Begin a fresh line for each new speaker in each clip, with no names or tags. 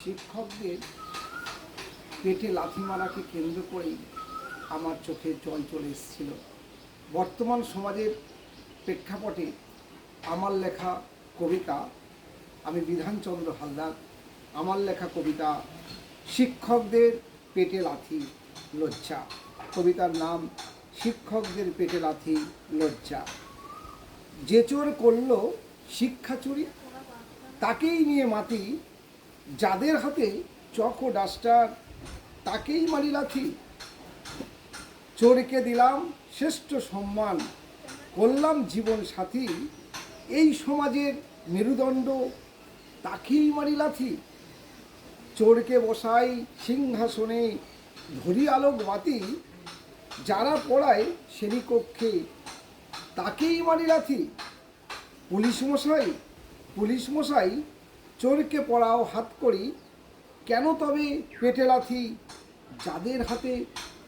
শিক্ষকদের পেটে লাথি মারাকে কেন্দ্র করেই আমার চোখে জল চলে এসেছিল। বর্তমান সমাজের প্রেক্ষাপটে আমার লেখা কবিতা, আমি বিধানচন্দ্র হালদার, আমার লেখা কবিতা শিক্ষকদের পেটে লাথি লজ্জা। কবিতার নাম শিক্ষকদের পেটে লাথি লজ্জা। যে চোর করল শিক্ষা চুরি, তাকেই নিয়ে মাতি, যাদের হাতে চক ও ডাস্টার তাকেই মারি লাথি। চোরকে দিলাম শ্রেষ্ঠ সম্মান, করলাম জীবন সাথী, এই সমাজের মেরুদণ্ড তাকেই মারি লাথি। চোরকে বসাই সিংহাসনে, ধরি আলোক বাতি, যারা পড়ায় শ্রেণীকক্ষে তাকেই মারি লাথি। পুলিশ মশাই চোরকে পড়াও হাত করি, কেন তবে পেটে লাথি যাদের হাতে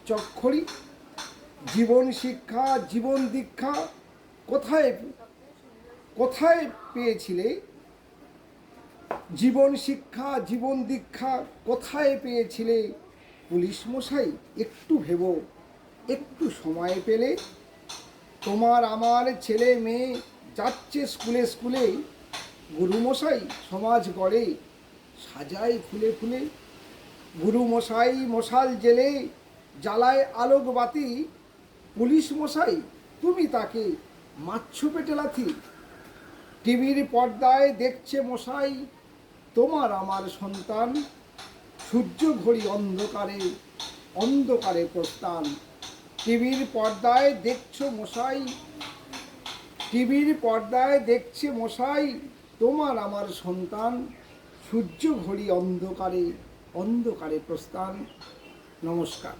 চক্ষরি। জীবন শিক্ষা জীবন দীক্ষা কোথায় পেয়েছিলে? জীবন শিক্ষা জীবন দীক্ষা কোথায় পেয়েছিলে? পুলিশ মশাই একটু ভেবো, একটু সময় পেলে। তোমার আমার ছেলে মেয়ে যাচ্ছে স্কুলে স্কুলে, গুরুমশাই সমাজ গড়ে সাজায় ফুলে ফুলে। গুরুমশাই মশাল জেলে জ্বালায় আলোক বাতি, পুলিশ মশাই তুমি তাকে মারছ পেটে লাথি। টিভির পর্দায় দেখছে মশাই তোমার আমার সন্তান, সূর্য ঘড়ি অন্ধকারে অন্ধকারে প্রস্থান। টিভির পর্দায় দেখছে মশাই তোমার আমার সন্তান, সূর্য ঘড়ি অন্ধকারে অন্ধকারে প্রস্থান। নমস্কার।